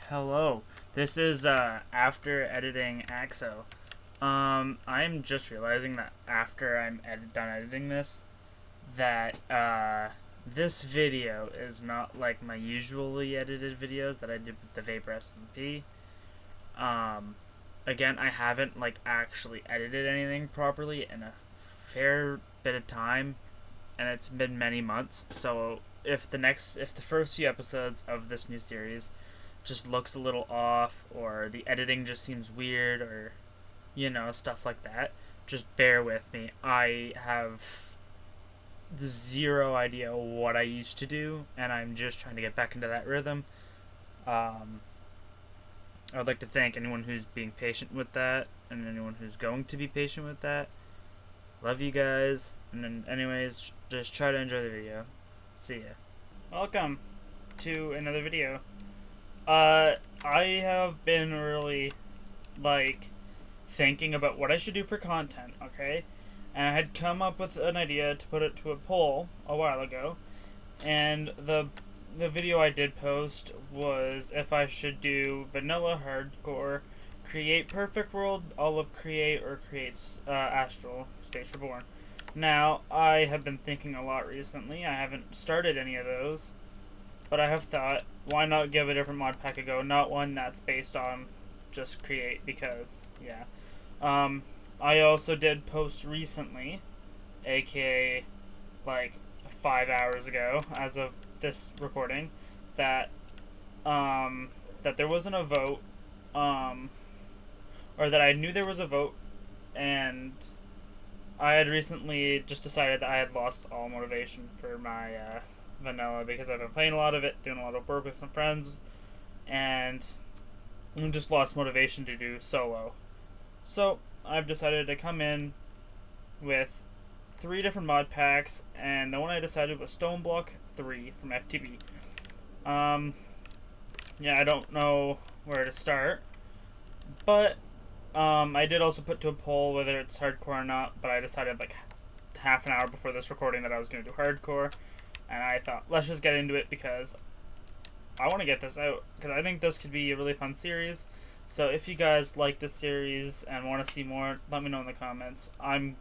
Hello. This is after editing AXO. I'm just realizing that after done editing this, that this video is not like my usually edited videos that I did with the Vapor SMP. Um, Again, I haven't like actually edited anything properly in a fair bit of time, and it's been many months. So if the first few episodes of this new series just looks a little off, or the editing just seems weird, or stuff like that, just bear with me. I have zero idea what I used to do, and I'm just trying to get back into that rhythm. um, I would like to thank anyone who's being patient with that, and anyone who's going to be patient with that. Love you guys, and then anyways, just try to enjoy the video. See ya. Welcome to another video. I have been really, like, thinking about what I should do for content, okay? And I had come up with an idea to put it to a poll a while ago, and the video I did post was if I should do vanilla hardcore, create perfect world, olive create, or create astral space reborn. Now, I have been thinking a lot recently. I haven't started any of those, but I have thought, why not give a different mod pack a go? Not one that's based on just create, because, yeah. I also did post recently, aka, like, 5 hours ago, as of this recording, that, that there wasn't a vote, or that I knew there was a vote, and I had recently just decided that I had lost all motivation for my, vanilla, because I've been playing a lot of it, doing a lot of work with some friends, and just lost motivation to do solo. So I've decided to come in with 3 different mod packs, and the one I decided was Stoneblock 3 from FTB. Yeah, I don't know where to start, but I did also put to a poll whether it's hardcore or not, but I decided like half an hour before this recording that I was going to do hardcore, and I thought, let's just get into it because I want to get this out, because I think this could be a really fun series. So if you guys like this series and want to see more, let me know in the comments. I'm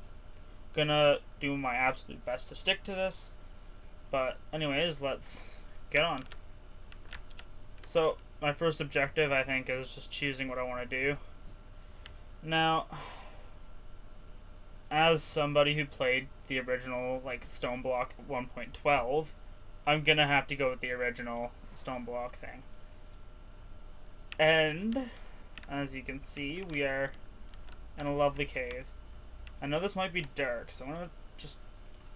gonna do my absolute best to stick to this, but anyways, let's get on. So my first objective, I think, is just choosing what I want to do. Now, as somebody who played the original, like, Stoneblock 1.12, I'm gonna have to go with the original Stoneblock thing. And as you can see, we are in a lovely cave. I know this might be dark, so I'm gonna just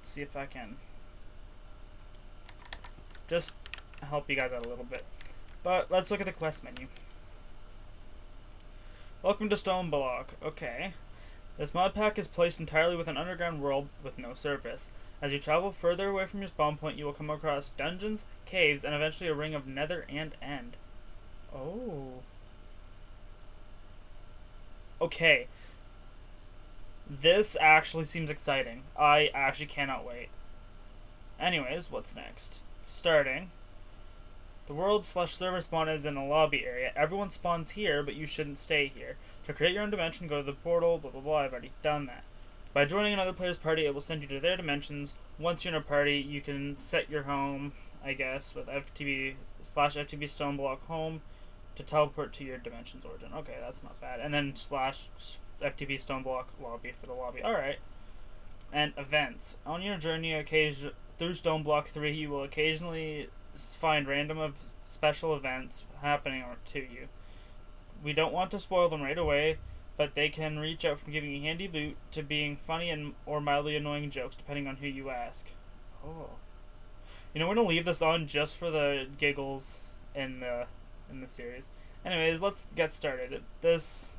see if I can just help you guys out a little bit. But let's look at the quest menu. Welcome to Stoneblock. Okay. This mod pack is placed entirely within an underground world with no surface. As you travel further away from your spawn point, you will come across dungeons, caves, and eventually a ring of nether and end. Oh. Okay. This actually seems exciting. I actually cannot wait. Anyways, what's next? Starting. The world/server spawn is in a lobby area. Everyone spawns here, but you shouldn't stay here. To create your own dimension, go to the portal, blah blah blah, I've already done that. By joining another player's party, it will send you to their dimensions. Once you're in a party, you can set your home, I guess, with FTB/FTB Stoneblock home to teleport to your dimension's origin. Okay, that's not bad. And then /FTB Stoneblock lobby for the lobby. Alright. And events. On your journey through Stoneblock 3, you will occasionally find random special events happening to you. We don't want to spoil them right away, but they can reach out from giving you handy loot to being funny and or mildly annoying jokes, depending on who you ask. Oh. You know, we're gonna leave this on just for the giggles in the series. Anyways, let's get started. This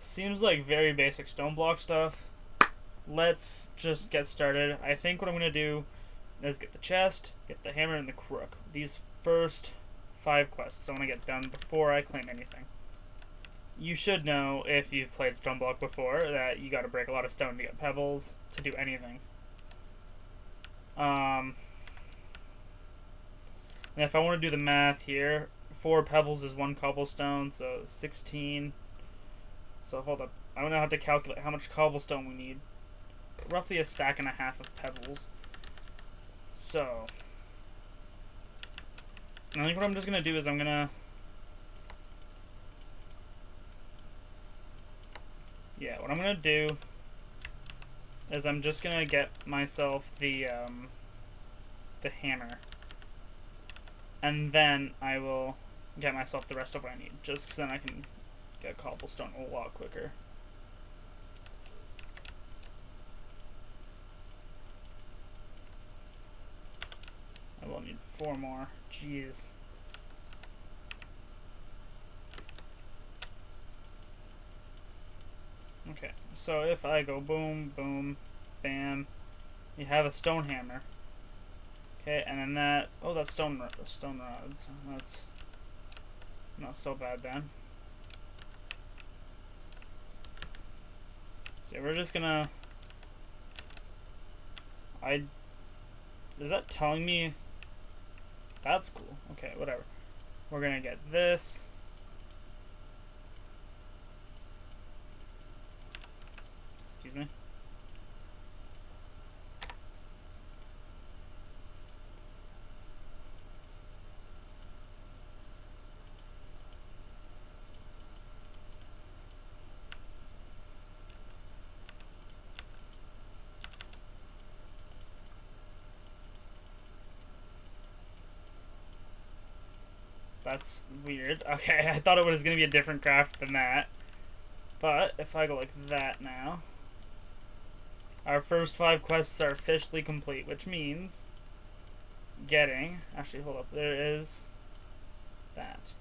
seems like very basic Stoneblock stuff. Let's just get started. I think what I'm gonna do is get the chest, get the hammer, and the crook. These first 5 quests I want to get done before I claim anything. You should know, if you've played Stoneblock before, that you gotta break a lot of stone to get pebbles to do anything. And if I want to do the math here, 4 pebbles is 1 cobblestone, so 16. So hold up. I'm gonna have to calculate how much cobblestone we need. Roughly a stack and a half of pebbles. So I think what I'm just gonna do is I'm gonna what I'm gonna do is I'm just gonna get myself the hammer, and then I will get myself the rest of what I need, just because then I can get cobblestone a lot quicker. I will need 4 more. Jeez. Okay, so if I go boom, boom, bam, you have a stone hammer. Okay, and then that, oh, that's stone rods. That's not so bad then. So we're just gonna, is that telling me? That's cool. Okay, whatever. We're gonna get this. Excuse me. That's weird. Okay, I thought it was going to be a different craft than that. But if I go like that now, our first 5 quests are officially complete, which means getting, actually hold up, there is that.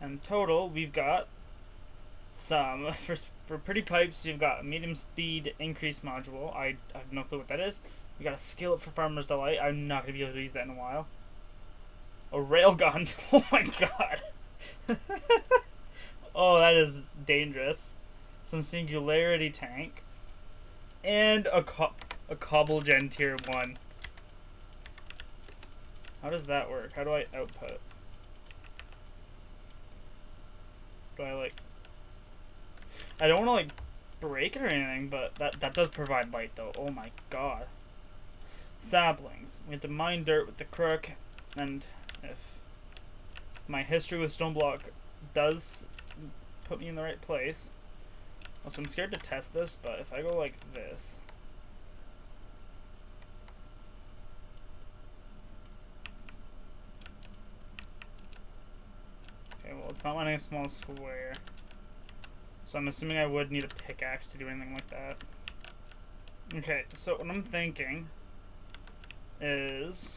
And total, we've got some, for pretty pipes, we've got a medium speed increase module. I have no clue what that is. We got a skillet for Farmer's Delight. I'm not going to be able to use that in a while. A railgun. Oh my god. Oh, that is dangerous. Some singularity tank. And a cobble gen tier 1. How does that work? How do I output? Do I like... I don't want to like break it or anything, but that does provide light though. Oh my god. Saplings. We have to mine dirt with the crook, and if my history with Stoneblock does put me in the right place. Also, I'm scared to test this, but if I go like this, okay, well, it's not letting a small square, so I'm assuming I would need a pickaxe to do anything like that. Okay, so what I'm thinking is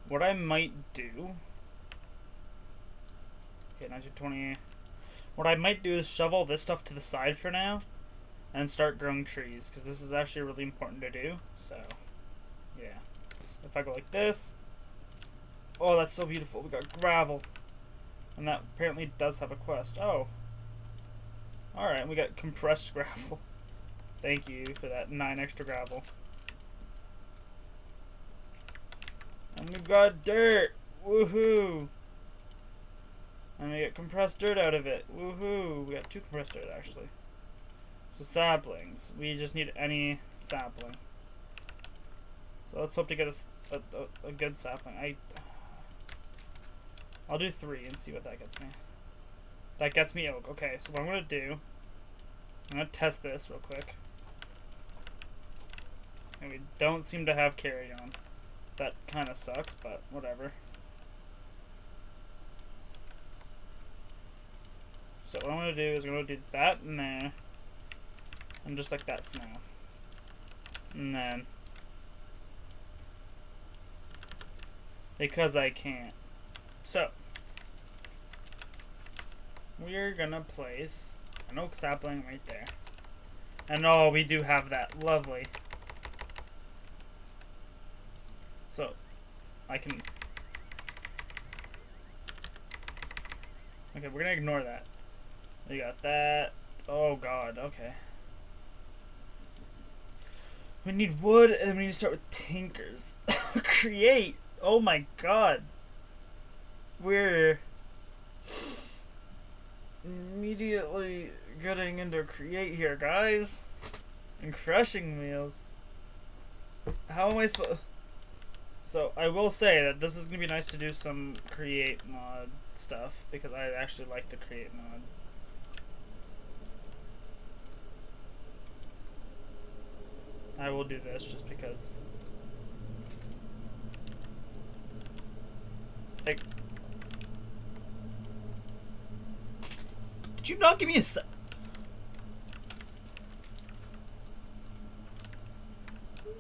what I might do, okay, 1920, what I might do is shovel this stuff to the side for now and start growing trees, because this is actually really important to do. So yeah, if I go like this, oh, that's so beautiful. We got gravel, and that apparently does have a quest. Oh, alright, we got compressed gravel. Thank you for that 9 extra gravel. And we've got dirt! Woohoo! And we get compressed dirt out of it. Woohoo! We got 2 compressed dirt, actually. So saplings. We just need any sapling. So let's hope to get a good sapling. I'll do 3 and see what that gets me. That gets me oak. Okay, so what I'm going to do, I'm going to test this real quick. And we don't seem to have carry on. That kind of sucks, but whatever. So what I'm going to do is I'm going to do that in there. And just like that for now. And then, because I can't. So, we're going to place an oak sapling right there. And oh, we do have that. Lovely. So, I can... Okay, we're gonna ignore that. We got that. Oh god, okay. We need wood, and then we need to start with tinkers. Create. Oh my god. We're immediately getting into create here, guys. And crushing wheels. How am I supposed... So, I will say that this is going to be nice to do some create mod stuff, because I actually like the create mod. I will do this just because. Like, did you not give me a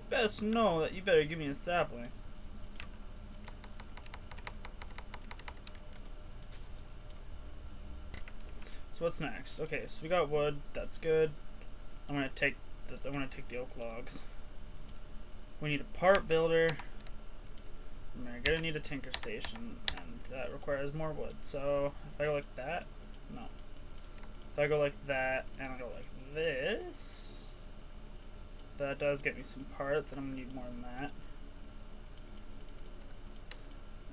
best know that you better give me a sapling. So what's next? Okay, so we got wood. That's good. I'm gonna take the oak logs. We need a part builder. We're gonna need a tinker station, and that requires more wood. So if I go like that, no. If I go like that and I go like this, that does get me some parts, and I'm gonna need more than that.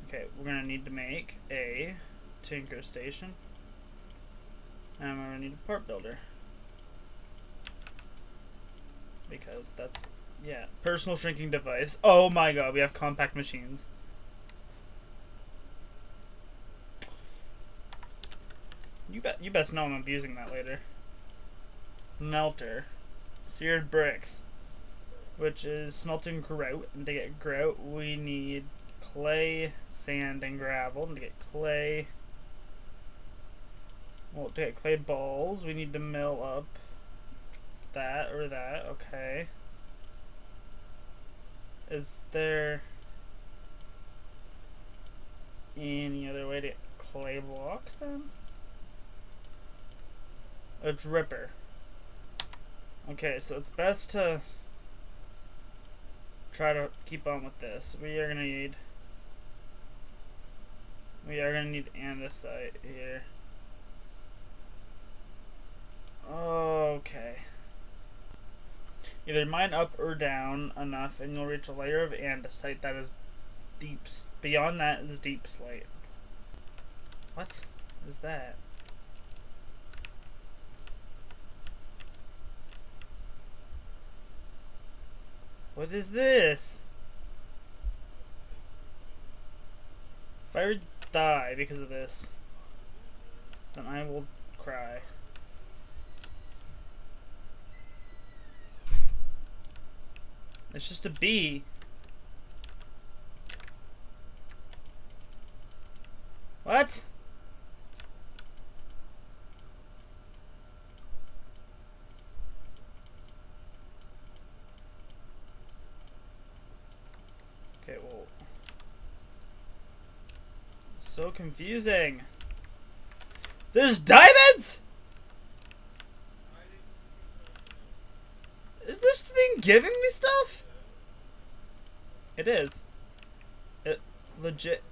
Okay, we're gonna need to make a tinker station. And we're gonna need a part builder. Because that's, yeah, personal shrinking device. Oh my god, we have compact machines. You best know I'm abusing that later. Melter. Seared bricks. Which is smelting grout. And to get grout, we need clay, sand, and gravel. And to get clay... Well, to get clay balls, we need to mill up that or that. Okay. Is there any other way to get clay blocks then? A dripper. Okay, so it's best to try to keep on with this. We are gonna need andesite here. Okay. Either mine up or down enough and you'll reach a layer of andesite that is deep. Beyond that is deep slate. What is that? What is this? If I die because of this, then I will cry. It's just a bee. What? Okay, well. So confusing. There's diamonds?! Is this thing giving me stuff? It is. It legit.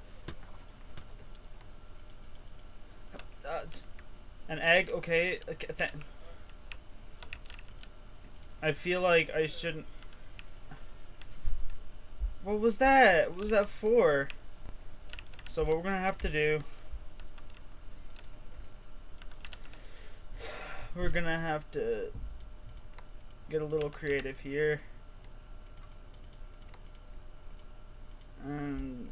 An egg, okay. I feel like I shouldn't. What was that? What was that for? So what we're gonna have to do, we're gonna have to get a little creative here and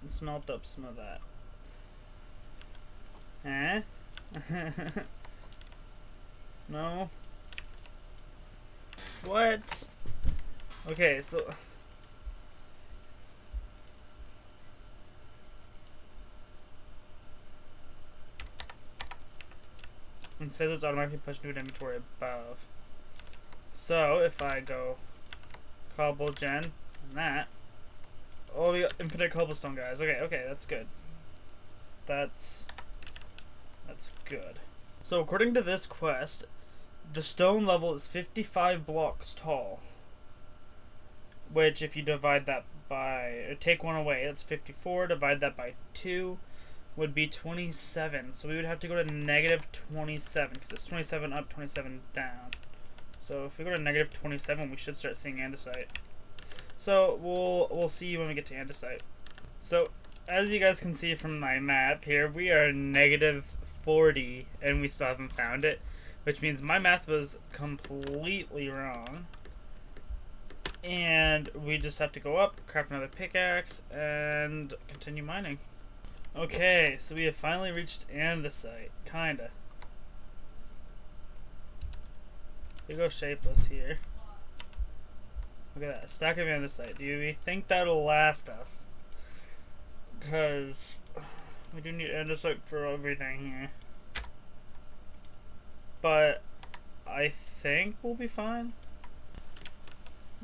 smelt up some of that. Eh? No? What? Okay, so it says it's automatically pushed into an inventory above. So if I go cobble gen and that, oh, we got infinite cobblestone, guys. Okay, that's good. That's good. So according to this quest, the stone level is 55 blocks tall. Which, if you divide that by, or take one away, that's 54. Divide that by 2 would be 27. So we would have to go to negative 27 because it's 27 up, 27 down. So if we go to negative 27, we should start seeing andesite. So we'll see when we get to andesite. So as you guys can see from my map here, we are negative 40 and we still haven't found it, which means my math was completely wrong. And we just have to go up, craft another pickaxe, and continue mining. Okay, so we have finally reached andesite, kinda. We go shapeless here. Look at that, stack of andesite. Do we think that'll last us? Because we do need andesite for everything here. But I think we'll be fine.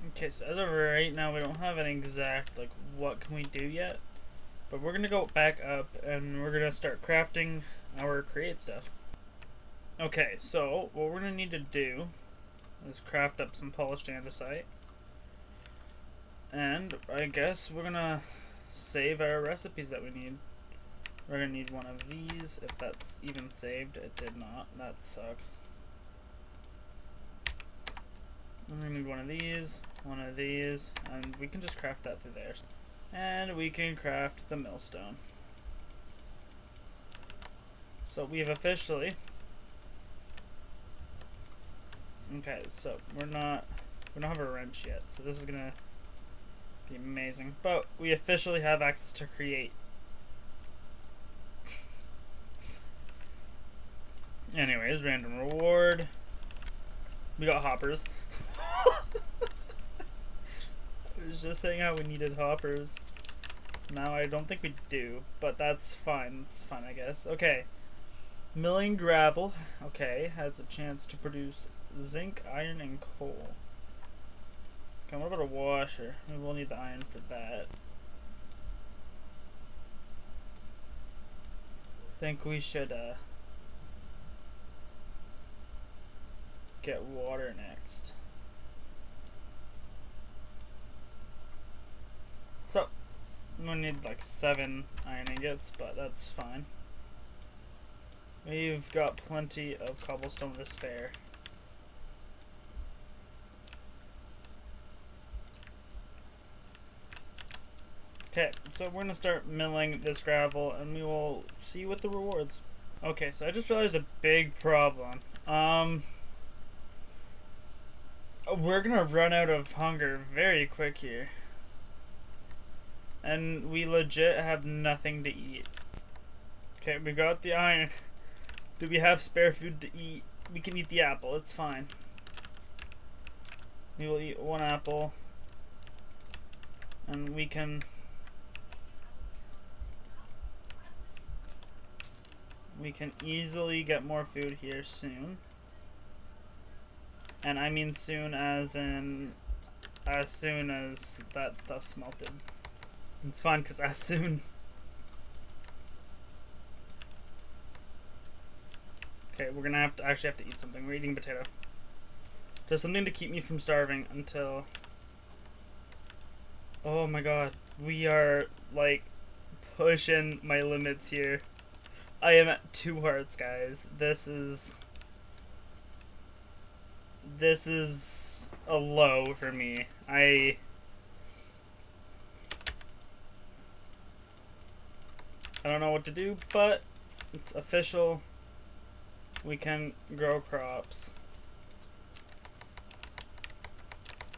Okay, so as of right now, we don't have an exact, like, what can we do yet. But we're going to go back up, and we're going to start crafting our create stuff. Okay, so what we're going to need to do is craft up some polished andesite. And I guess we're going to save our recipes that we need. We're going to need one of these, if that's even saved. It did not. That sucks. We're going to need one of these, and we can just craft that through there. And we can craft the millstone. So we've officially... Okay, so we don't have a wrench yet, so this is gonna be amazing. But we officially have access to create. Anyways, random reward. We got hoppers. I was just saying how we needed hoppers. Now I don't think we do, but that's fine. It's fine, I guess. Okay. Milling gravel, okay, has a chance to produce zinc, iron, and coal. Okay, what about a washer? Maybe we'll need the iron for that. I think we should get water next. So, I'm gonna need like 7 iron ingots, but that's fine. We've got plenty of cobblestone to spare. Okay, so we're gonna start milling this gravel and we will see what the rewards. Okay, so I just realized a big problem. We're gonna run out of hunger very quick here. And we legit have nothing to eat. Okay, we got the iron. Do we have spare food to eat? We can eat the apple, it's fine. We will eat 1 apple. And we can... We can easily get more food here soon. And I mean soon as in... as soon as that stuff's melted. It's fine, because as soon... Okay, we're gonna actually have to eat something. We're eating potato. Just something to keep me from starving until... Oh my god. We are, like, pushing my limits here. I am at 2 hearts, guys. This is a low for me. I don't know what to do, but it's official. We can grow crops.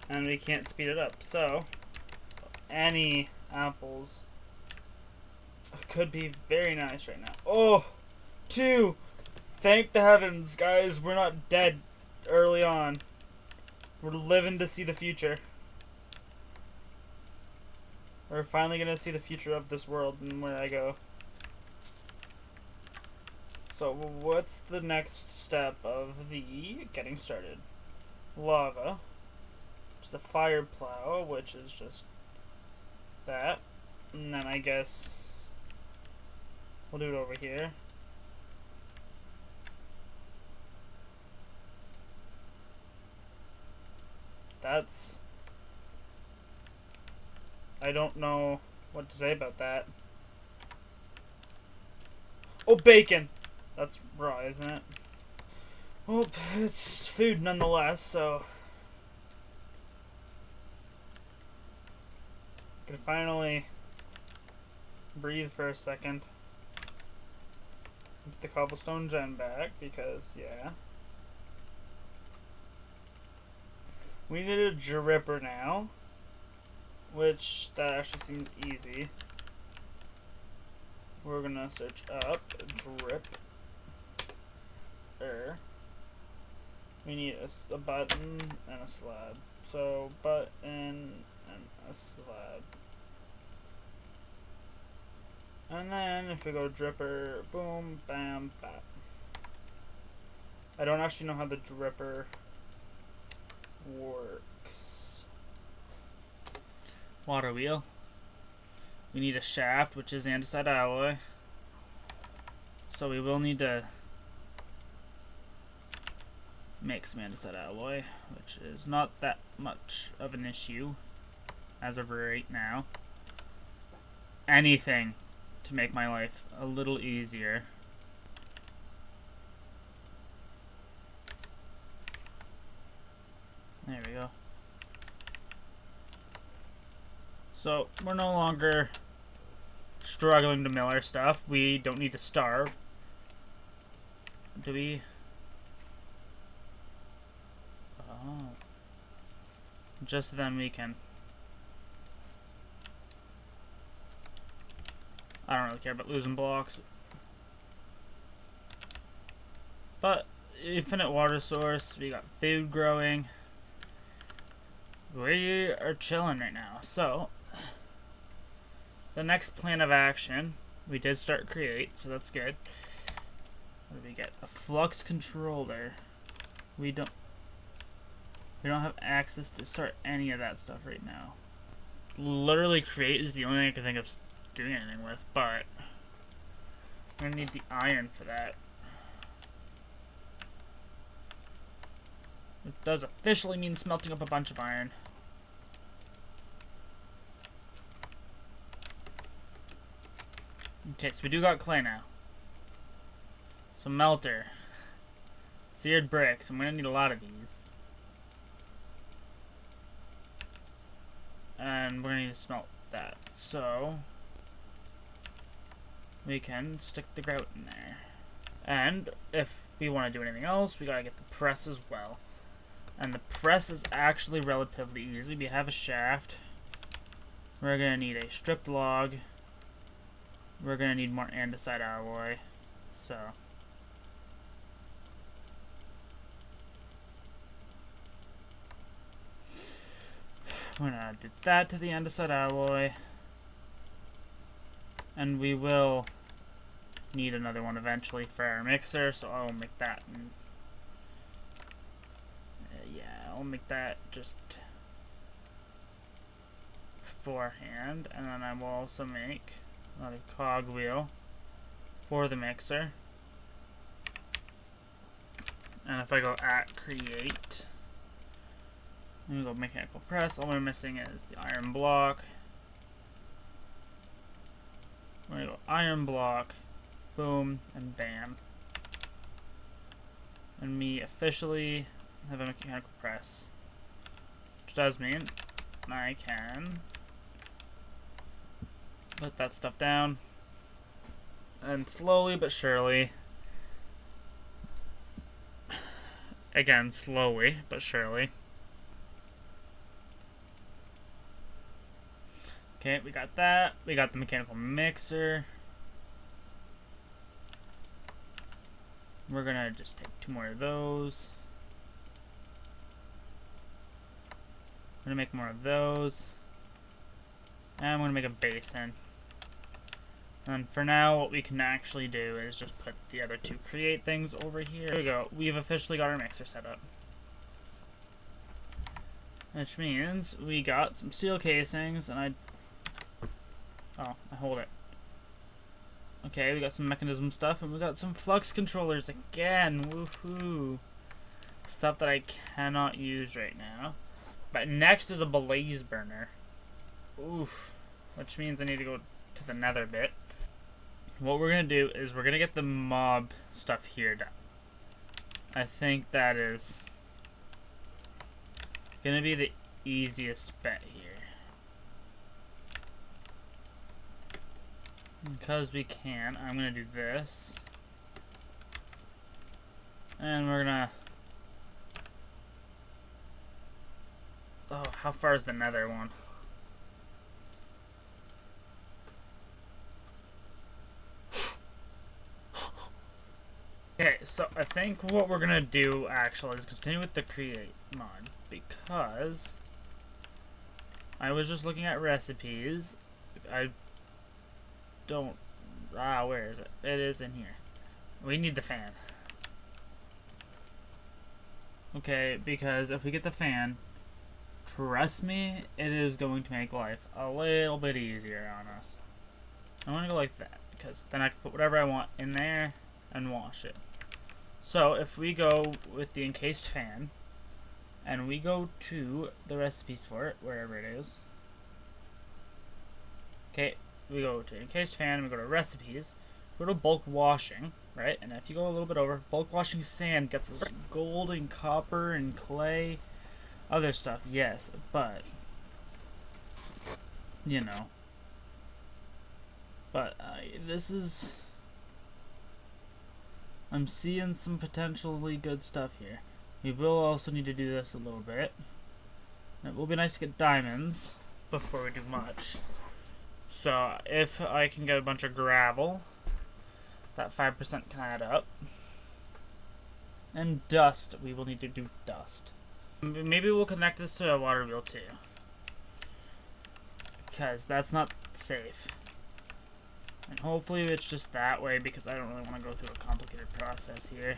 And we can't speed it up. So, any apples could be very nice right now. Oh, 2! Thank the heavens, guys. We're not dead early on. We're living to see the future. We're finally going to see the future of this world and where I go. So, what's the next step of the getting started? Lava. Just a fire plow, which is just that. And then I guess we'll do it over here. That's... I don't know what to say about that. Oh, bacon! That's raw, isn't it? Well, it's food nonetheless, so... Can finally breathe for a second. Get the cobblestone gen back because, yeah. We need a dripper now, which that actually seems easy. We're gonna search up drip. We need a button and a slab. So button and a slab. And then if we go dripper, boom, bam, bam. I don't actually know how the dripper works. Water wheel. We need a shaft, which is andesite alloy. So we will need to make some andesite alloy, which is not that much of an issue as of right now. Anything to make my life a little easier. There we go. So we're no longer struggling to mill our stuff. We don't need to starve. Do we? Oh. Just then we can. I don't really care about losing blocks. But infinite water source, we got food growing. We are chilling right now. So the next plan of action, we did start create, so that's good. What do we get? A flux controller. We don't have access to start any of that stuff right now. Literally create is the only thing I can think of doing anything with, but I'm gonna need the iron for that. It does officially mean smelting up a bunch of iron. Okay, so we do got clay now. So melter. Seared bricks. I'm gonna need a lot of these. And we're gonna need to smelt that. So we can stick the grout in there. And if we want to do anything else, we gotta get the press as well. And the press is actually relatively easy. We have a shaft. We're gonna need a stripped log. We're gonna need more andesite alloy. So we're gonna do that to the andesite alloy. And we will need another one eventually for our mixer, so I'll make that. And yeah, I'll make that just beforehand, and then I will also make another cog wheel for the mixer. And if I go at create, I'm gonna go mechanical press. All we're missing is the iron block. We're gonna go iron block, boom, and bam. And we officially have a mechanical press, which does mean I can put that stuff down, and slowly but surely, again, slowly but surely. Okay, we got that. We got the mechanical mixer. We're gonna just take 2 more of those. I'm gonna make more of those. And I'm gonna make a basin. And for now, what we can actually do is just put the other 2 create things over here. There we go. We've officially got our mixer set up. Which means we got some steel casings, and I hold it. Okay, we got some mechanism stuff, and we got some flux controllers again. Woohoo! Stuff that I cannot use right now. But next is a blaze burner. Oof. Which means I need to go to the nether bit. What we're going to do is we're going to get the mob stuff here done. I think that is going to be the easiest bet here. Because we can, I'm gonna do this. And we're gonna... Oh, how far is the nether one? Okay, so I think what we're gonna do actually is continue with the create mod, because I was just looking at recipes. I don't... where is it? It is in here. We need the fan. Okay, because if we get the fan, trust me, it is going to make life a little bit easier on us. I'm gonna go like that, because then I can put whatever I want in there and wash it. So if we go with the encased fan, and we go to the recipes for it, wherever it is. Okay, we go to encased fan, we go to recipes, go to bulk washing, right? And if you go a little bit over, bulk washing sand gets us gold and copper and clay, other stuff, yes, but, you know. But this is... I'm seeing some potentially good stuff here. We will also need to do this a little bit. It will be nice to get diamonds before we do much. So if I can get a bunch of gravel, that 5% can add up. And dust, we will need to do dust. Maybe we'll connect this to a water wheel too, because that's not safe. And hopefully it's just that way, because I don't really want to go through a complicated process here.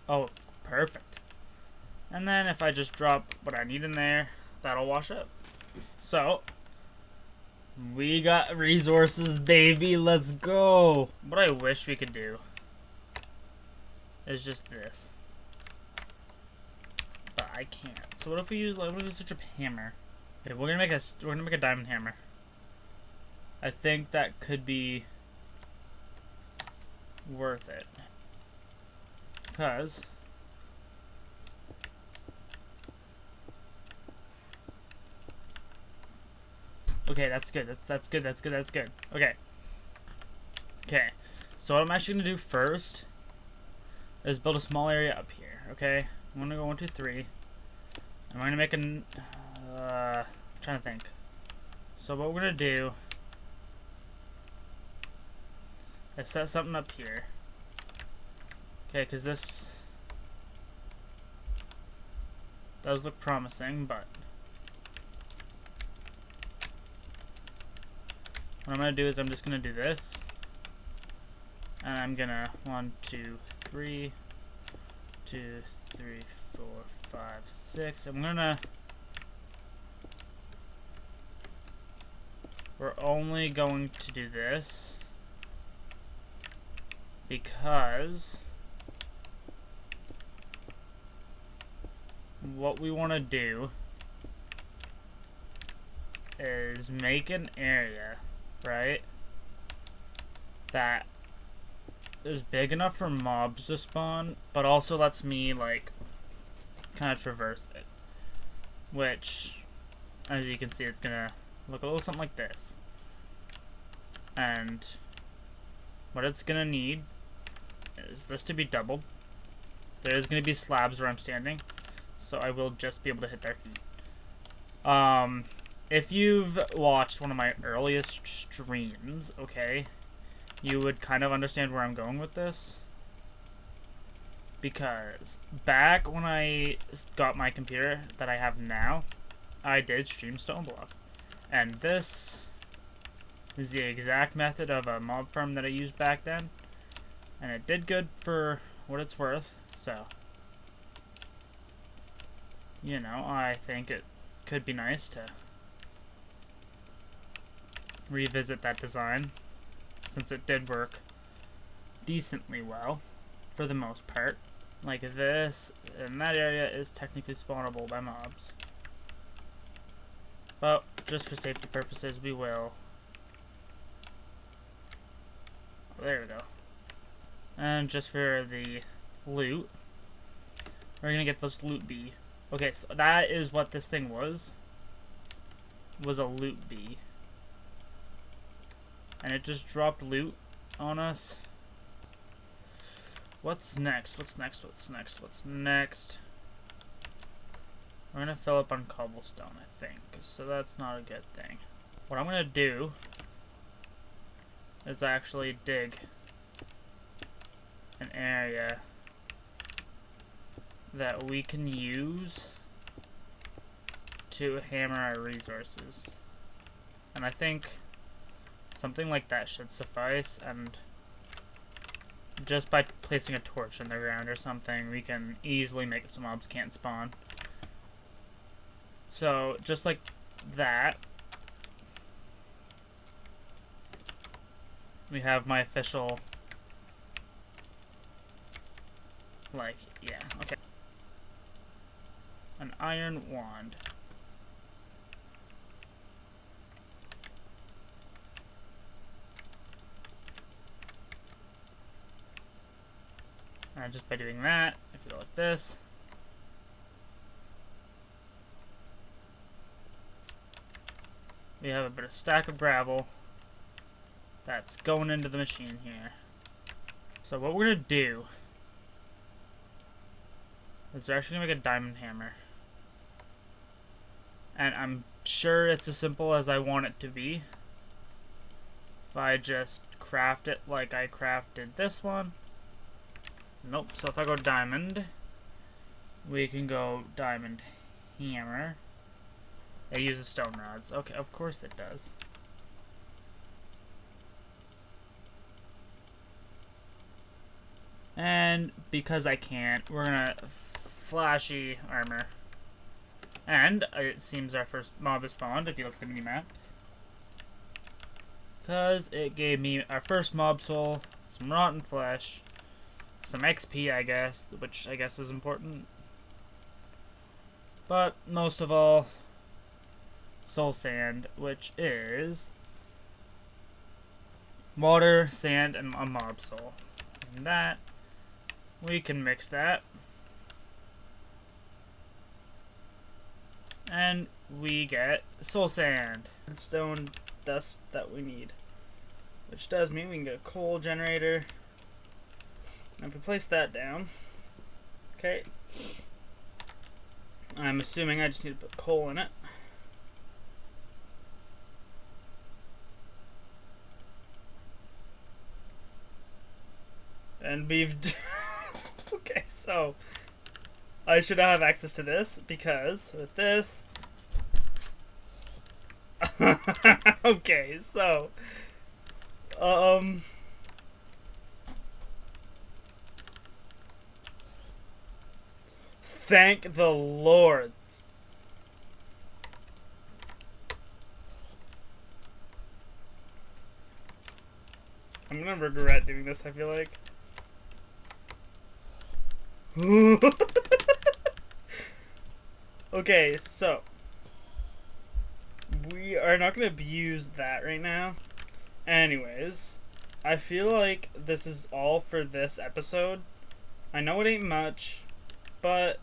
Oh, perfect. And then if I just drop what I need in there, that'll wash up. So, we got resources, baby. Let's go. What I wish we could do is just this. But I can't. So what if we use, like, what if we use such a hammer? Okay, we're gonna make a diamond hammer. I think that could be worth it, because okay, that's good. That's good. Okay. Okay. So what I'm actually gonna do first is build a small area up here. Okay. I'm gonna go 1, 2, 3. I'm gonna make an. Trying to think. So what we're gonna do. I set something up here. Okay, because this does look promising, but what I'm going to do is I'm just going to do this. And I'm going to 1, 2, 3, 2, 3, 4, 5, 6. I'm going to... We're only going to do this because what we want to do is make an area, right, that is big enough for mobs to spawn, but also lets me, like, kind of traverse it. Which, as you can see, it's gonna look a little something like this. And what it's gonna need is this to be doubled. There is gonna be slabs where I'm standing, so I will just be able to hit their feet. If you've watched one of my earliest streams, okay, you would kind of understand where I'm going with this. Because back when I got my computer that I have now, I did stream Stoneblock. And this is the exact method of a mob farm that I used back then. And it did good for what it's worth, so, you know, I think it could be nice to revisit that design, since it did work decently well, for the most part. Like this, and that area is technically spawnable by mobs. But, just for safety purposes, we will. Oh, there we go. And just for the loot, we're gonna get this loot bee. Okay, so that is what this thing was a loot bee. And it just dropped loot on us. What's next? What's next? What's next? What's next? We're gonna fill up on cobblestone, I think. So that's not a good thing. What I'm gonna do is actually dig an area that we can use to hammer our resources. And I think something like that should suffice, and just by placing a torch in the ground or something, we can easily make it so mobs can't spawn. So, just like that, we have my official, like, yeah, okay. An iron wand. And just by doing that, if you go like this, we have a bit of stack of gravel that's going into the machine here. So what we're gonna do is we're actually gonna make a diamond hammer. And I'm sure it's as simple as I want it to be. If I just craft it like I crafted this one. Nope, so if I go diamond, we can go diamond hammer. It uses stone rods. Okay, of course it does. And because I can't, we're gonna flashy armor. And it seems our first mob is spawned if you look at the mini-map. Because it gave me our first mob soul, some rotten flesh, some XP, I guess, which I guess is important. But most of all, soul sand, which is water, sand, and a mob soul. And that, we can mix that. And we get soul sand. And stone dust that we need. Which does mean we can get a coal generator. And if we place that down, okay. I'm assuming I just need to put coal in it. And we've... okay, so I should have access to this because with this... okay, so... Thank the Lord. I'm gonna regret doing this, I feel like. Okay, so we are not going to abuse that right now. Anyways, I feel like this is all for this episode. I know it ain't much, but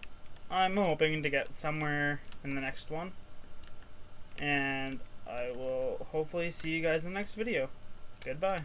I'm hoping to get somewhere in the next one. And I will hopefully see you guys in the next video. Goodbye.